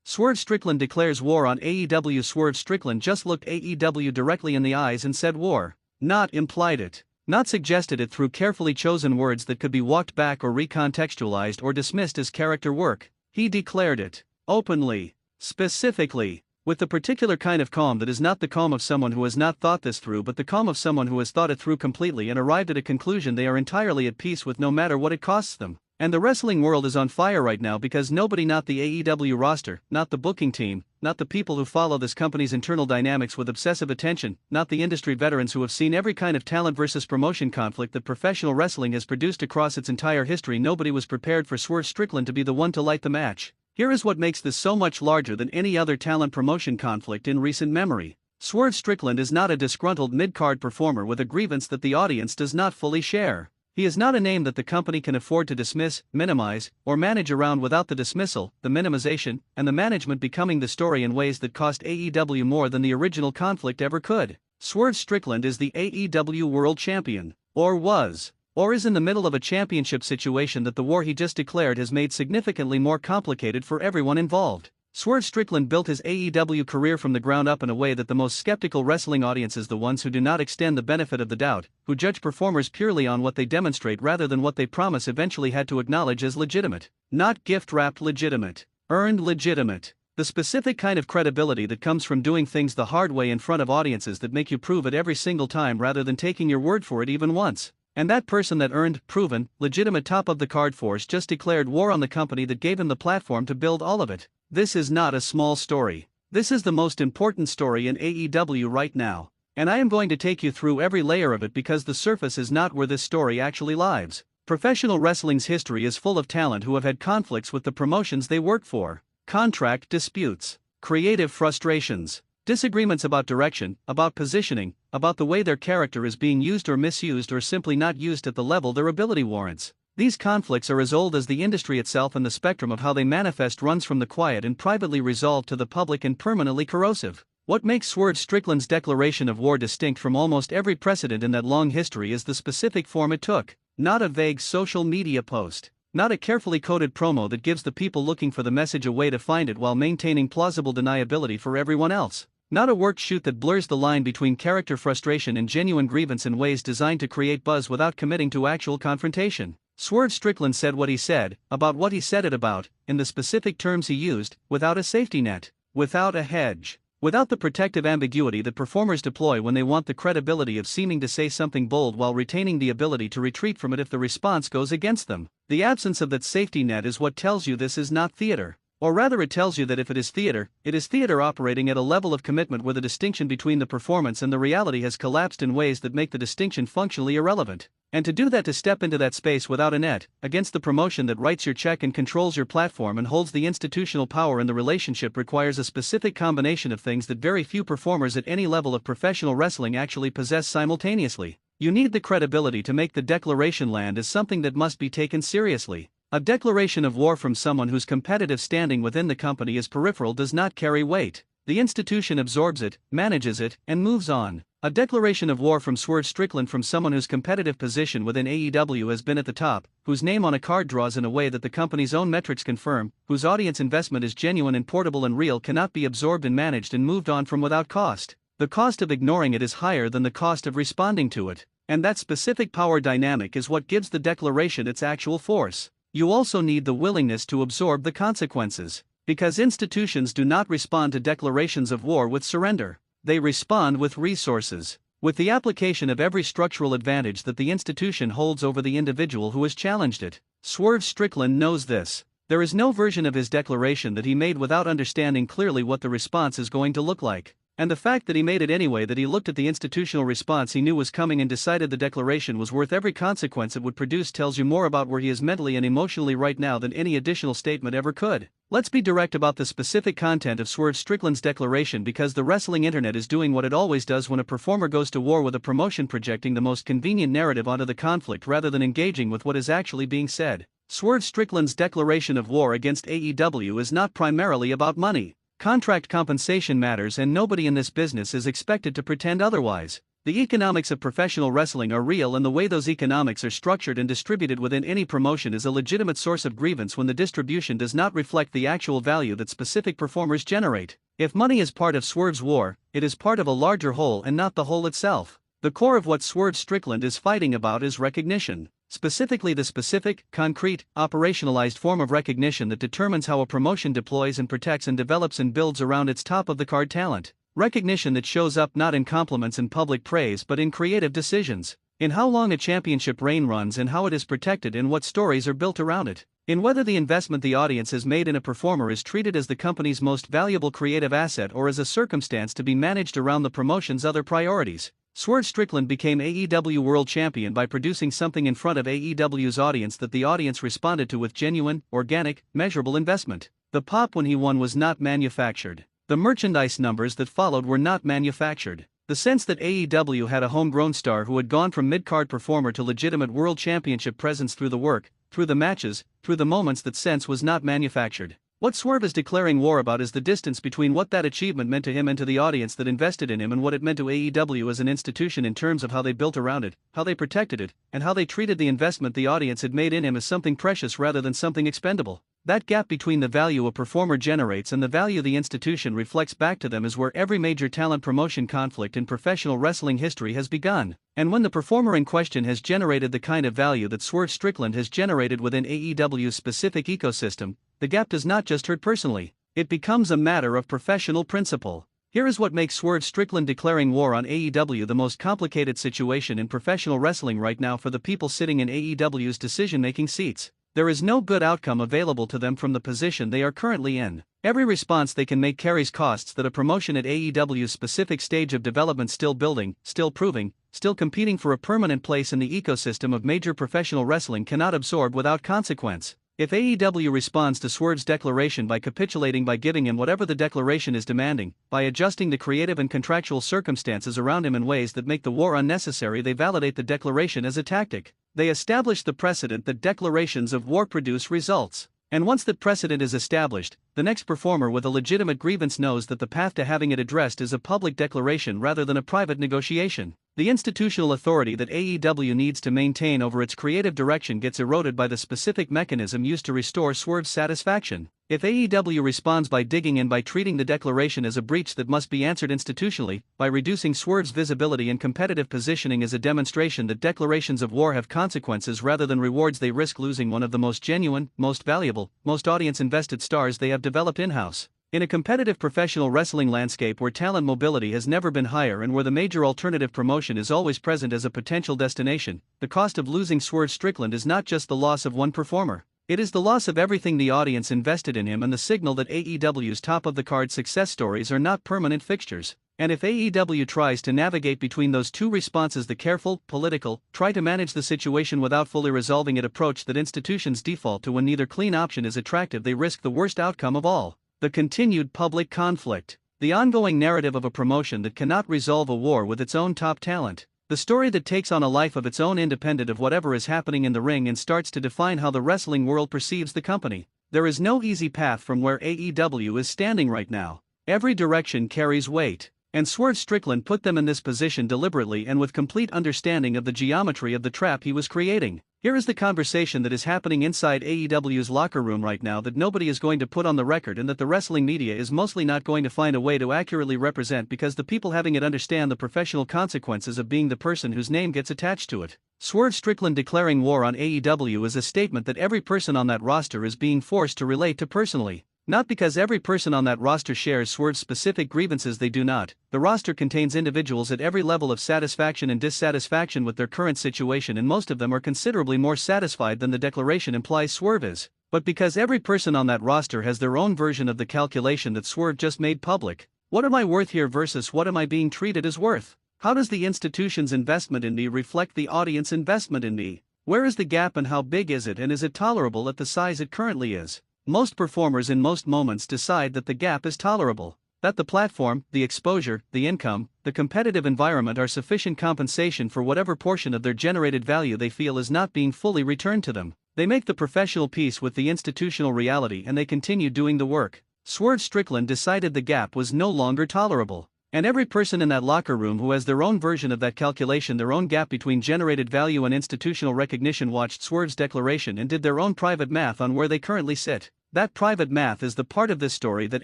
Swerve Strickland declares war on AEW. Swerve Strickland just looked AEW directly in the eyes and said war. Not implied it. Not suggested it through carefully chosen words that could be walked back or recontextualized or dismissed as character work. He declared it. Openly. Specifically. With the particular kind of calm that is not the calm of someone who has not thought this through but the calm of someone who has thought it through completely and arrived at a conclusion they are entirely at peace with no matter what it costs them. And the wrestling world is on fire right now because nobody, not the AEW roster, not the booking team, not the people who follow this company's internal dynamics with obsessive attention, not the industry veterans who have seen every kind of talent versus promotion conflict that professional wrestling has produced across its entire history, nobody was prepared for Swerve Strickland to be the one to light the match. Here is what makes this so much larger than any other talent promotion conflict in recent memory. Swerve Strickland is not a disgruntled mid-card performer with a grievance that the audience does not fully share. He is not a name that the company can afford to dismiss, minimize, or manage around without the dismissal, the minimization, and the management becoming the story in ways that cost AEW more than the original conflict ever could. Swerve Strickland is the AEW World Champion, or was, or is in the middle of a championship situation that the war he just declared has made significantly more complicated for everyone involved. Swerve Strickland built his AEW career from the ground up in a way that the most skeptical wrestling audiences, the ones who do not extend the benefit of the doubt, who judge performers purely on what they demonstrate rather than what they promise, eventually had to acknowledge as legitimate. Not gift-wrapped legitimate. Earned legitimate. The specific kind of credibility that comes from doing things the hard way in front of audiences that make you prove it every single time rather than taking your word for it even once. And that person that earned, proven, legitimate top-of-the-card force just declared war on the company that gave him the platform to build all of it. This is not a small story. This is the most important story in AEW right now. And I am going to take you through every layer of it because the surface is not where this story actually lies. Professional wrestling's history is full of talent who have had conflicts with the promotions they work for, contract disputes, creative frustrations, disagreements about direction, about positioning, about the way their character is being used or misused or simply not used at the level their ability warrants. These conflicts are as old as the industry itself, and the spectrum of how they manifest runs from the quiet and privately resolved to the public and permanently corrosive. What makes Swerve Strickland's declaration of war distinct from almost every precedent in that long history is the specific form it took. Not a vague social media post. Not a carefully coded promo that gives the people looking for the message a way to find it while maintaining plausible deniability for everyone else. Not a work shoot that blurs the line between character frustration and genuine grievance in ways designed to create buzz without committing to actual confrontation. Swerve Strickland said what he said, about what he said it about, in the specific terms he used, without a safety net, without a hedge, without the protective ambiguity that performers deploy when they want the credibility of seeming to say something bold while retaining the ability to retreat from it if the response goes against them. The absence of that safety net is what tells you this is not theater. Or rather, it tells you that if it is theater operating at a level of commitment where the distinction between the performance and the reality has collapsed in ways that make the distinction functionally irrelevant. And to do that, to step into that space without a net, against the promotion that writes your check and controls your platform and holds the institutional power in the relationship, requires a specific combination of things that very few performers at any level of professional wrestling actually possess simultaneously. You need the credibility to make the declaration land as something that must be taken seriously. A declaration of war from someone whose competitive standing within the company is peripheral does not carry weight. The institution absorbs it, manages it, and moves on. A declaration of war from Swerve Strickland from someone whose competitive position within AEW has been at the top, whose name on a card draws in a way that the company's own metrics confirm, whose audience investment is genuine and portable and real, cannot be absorbed and managed and moved on from without cost. The cost of ignoring it is higher than the cost of responding to it. And that specific power dynamic is what gives the declaration its actual force. You also need the willingness to absorb the consequences. Because institutions do not respond to declarations of war with surrender. They respond with resources. With the application of every structural advantage that the institution holds over the individual who has challenged it. Swerve Strickland knows this. There is no version of his declaration that he made without understanding clearly what the response is going to look like. And the fact that he made it anyway, that he looked at the institutional response he knew was coming and decided the declaration was worth every consequence it would produce, tells you more about where he is mentally and emotionally right now than any additional statement ever could. Let's be direct about the specific content of Swerve Strickland's declaration, because the wrestling internet is doing what it always does when a performer goes to war with a promotion, projecting the most convenient narrative onto the conflict rather than engaging with what is actually being said. Swerve Strickland's declaration of war against AEW is not primarily about money. Contract compensation matters, and nobody in this business is expected to pretend otherwise. The economics of professional wrestling are real, and the way those economics are structured and distributed within any promotion is a legitimate source of grievance when the distribution does not reflect the actual value that specific performers generate. If money is part of Swerve's war, it is part of a larger whole and not the whole itself. The core of what Swerve Strickland is fighting about is recognition. Specifically the specific, concrete, operationalized form of recognition that determines how a promotion deploys and protects and develops and builds around its top-of-the-card talent. Recognition that shows up not in compliments and public praise but in creative decisions. In how long a championship reign runs and how it is protected and what stories are built around it. In whether the investment the audience has made in a performer is treated as the company's most valuable creative asset or as a circumstance to be managed around the promotion's other priorities. Swerve Strickland became AEW World Champion by producing something in front of AEW's audience that the audience responded to with genuine, organic, measurable investment. The pop when he won was not manufactured. The merchandise numbers that followed were not manufactured. The sense that AEW had a homegrown star who had gone from mid-card performer to legitimate World Championship presence through the work, through the matches, through the moments, that sense was not manufactured. What Swerve is declaring war about is the distance between what that achievement meant to him and to the audience that invested in him, and what it meant to AEW as an institution in terms of how they built around it, how they protected it, and how they treated the investment the audience had made in him as something precious rather than something expendable. That gap between the value a performer generates and the value the institution reflects back to them is where every major talent promotion conflict in professional wrestling history has begun. And when the performer in question has generated the kind of value that Swerve Strickland has generated within AEW's specific ecosystem, the gap does not just hurt personally, it becomes a matter of professional principle. Here is what makes Swerve Strickland declaring war on AEW the most complicated situation in professional wrestling right now for the people sitting in AEW's decision-making seats. There is no good outcome available to them from the position they are currently in. Every response they can make carries costs that a promotion at AEW's specific stage of development, still building, still proving, still competing for a permanent place in the ecosystem of major professional wrestling, cannot absorb without consequence. If AEW responds to Swerve's declaration by capitulating, by giving him whatever the declaration is demanding, by adjusting the creative and contractual circumstances around him in ways that make the war unnecessary, they validate the declaration as a tactic. They establish the precedent that declarations of war produce results. And once that precedent is established, the next performer with a legitimate grievance knows that the path to having it addressed is a public declaration rather than a private negotiation. The institutional authority that AEW needs to maintain over its creative direction gets eroded by the specific mechanism used to restore Swerve's satisfaction. If AEW responds by digging in, by treating the declaration as a breach that must be answered institutionally, by reducing Swerve's visibility and competitive positioning as a demonstration that declarations of war have consequences rather than rewards, they risk losing one of the most genuine, most valuable, most audience-invested stars they have developed in-house. In a competitive professional wrestling landscape where talent mobility has never been higher and where the major alternative promotion is always present as a potential destination, the cost of losing Swerve Strickland is not just the loss of one performer. It is the loss of everything the audience invested in him and the signal that AEW's top-of-the-card success stories are not permanent fixtures. And if AEW tries to navigate between those two responses, the careful, political, try to manage the situation without fully resolving it approach that institutions default to when neither clean option is attractive, they risk the worst outcome of all: the continued public conflict. The ongoing narrative of a promotion that cannot resolve a war with its own top talent. The story that takes on a life of its own independent of whatever is happening in the ring and starts to define how the wrestling world perceives the company. There is no easy path from where AEW is standing right now. Every direction carries weight. And Swerve Strickland put them in this position deliberately and with complete understanding of the geometry of the trap he was creating. Here is the conversation that is happening inside AEW's locker room right now that nobody is going to put on the record and that the wrestling media is mostly not going to find a way to accurately represent, because the people having it understand the professional consequences of being the person whose name gets attached to it. Swerve Strickland declaring war on AEW is a statement that every person on that roster is being forced to relate to personally. Not because every person on that roster shares Swerve's specific grievances, they do not. The roster contains individuals at every level of satisfaction and dissatisfaction with their current situation, and most of them are considerably more satisfied than the declaration implies Swerve is. But because every person on that roster has their own version of the calculation that Swerve just made public. What am I worth here versus what am I being treated as worth? How does the institution's investment in me reflect the audience investment in me? Where is the gap and how big is it, and is it tolerable at the size it currently is? Most performers in most moments decide that the gap is tolerable, that the platform, the exposure, the income, the competitive environment are sufficient compensation for whatever portion of their generated value they feel is not being fully returned to them. They make the professional peace with the institutional reality and they continue doing the work. Swerve Strickland decided the gap was no longer tolerable. And every person in that locker room who has their own version of that calculation, their own gap between generated value and institutional recognition, watched Swerve's declaration and did their own private math on where they currently sit. That private math is the part of this story that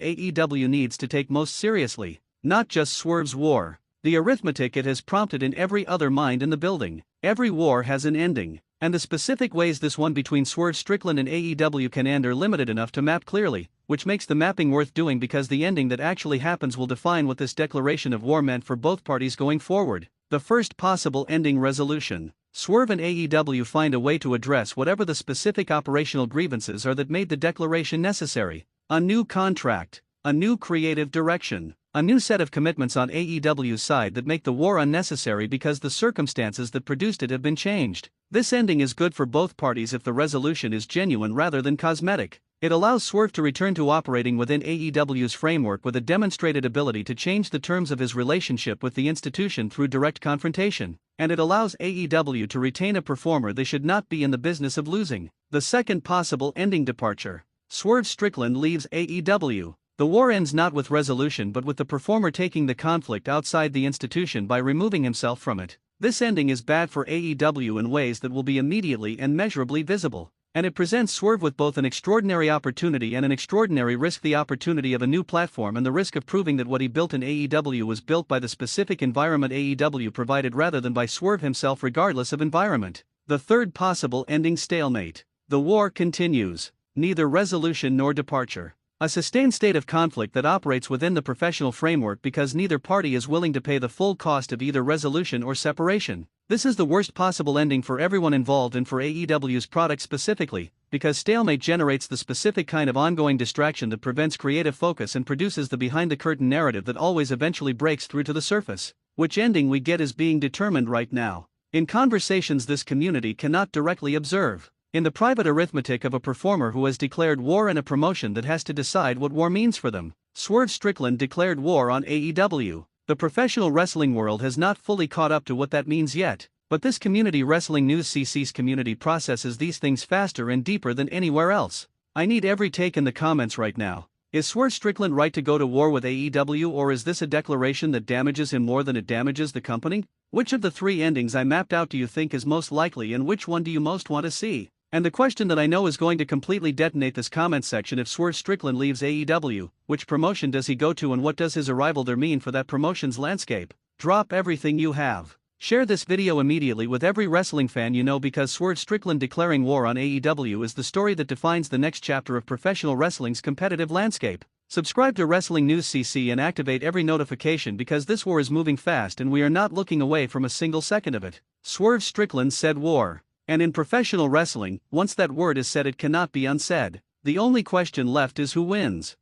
AEW needs to take most seriously, not just Swerve's war. The arithmetic it has prompted in every other mind in the building. Every war has an ending, and the specific ways this one between Swerve Strickland and AEW can end are limited enough to map clearly, which makes the mapping worth doing because the ending that actually happens will define what this declaration of war meant for both parties going forward. The first possible ending resolution. Swerve and AEW find a way to address whatever the specific operational grievances are that made the declaration necessary. A new contract, a new creative direction, a new set of commitments on AEW's side that make the war unnecessary because the circumstances that produced it have been changed. This ending is good for both parties if the resolution is genuine rather than cosmetic. It allows Swerve to return to operating within AEW's framework with a demonstrated ability to change the terms of his relationship with the institution through direct confrontation, and it allows AEW to retain a performer they should not be in the business of losing. The second possible ending departure. Swerve Strickland leaves AEW. The war ends not with resolution but with the performer taking the conflict outside the institution by removing himself from it. This ending is bad for AEW in ways that will be immediately and measurably visible, and it presents Swerve with both an extraordinary opportunity and an extraordinary risk: the opportunity of a new platform and the risk of proving that what he built in AEW was built by the specific environment AEW provided rather than by Swerve himself, regardless of environment. The third possible ending: stalemate. The war continues. Neither resolution nor departure. A sustained state of conflict that operates within the professional framework because neither party is willing to pay the full cost of either resolution or separation. This is the worst possible ending for everyone involved and for AEW's product specifically, because stalemate generates the specific kind of ongoing distraction that prevents creative focus and produces the behind-the-curtain narrative that always eventually breaks through to the surface. Which ending we get is being determined right now, in conversations this community cannot directly observe. In the private arithmetic of a performer who has declared war and a promotion that has to decide what war means for them. Swerve Strickland declared war on AEW. The professional wrestling world has not fully caught up to what that means yet, but this community, Wrestling News CC's community, processes these things faster and deeper than anywhere else. I need every take in the comments right now. Is Swerve Strickland right to go to war with AEW, or is this a declaration that damages him more than it damages the company? Which of the three endings I mapped out do you think is most likely, and which one do you most want to see? And the question that I know is going to completely detonate this comment section: if Swerve Strickland leaves AEW, which promotion does he go to, and what does his arrival there mean for that promotion's landscape? Drop everything you have. Share this video immediately with every wrestling fan you know, because Swerve Strickland declaring war on AEW is the story that defines the next chapter of professional wrestling's competitive landscape. Subscribe to Wrestling News CC and activate every notification, because this war is moving fast and we are not looking away from a single second of it. Swerve Strickland said war. And in professional wrestling, once that word is said, it cannot be unsaid. The only question left is who wins.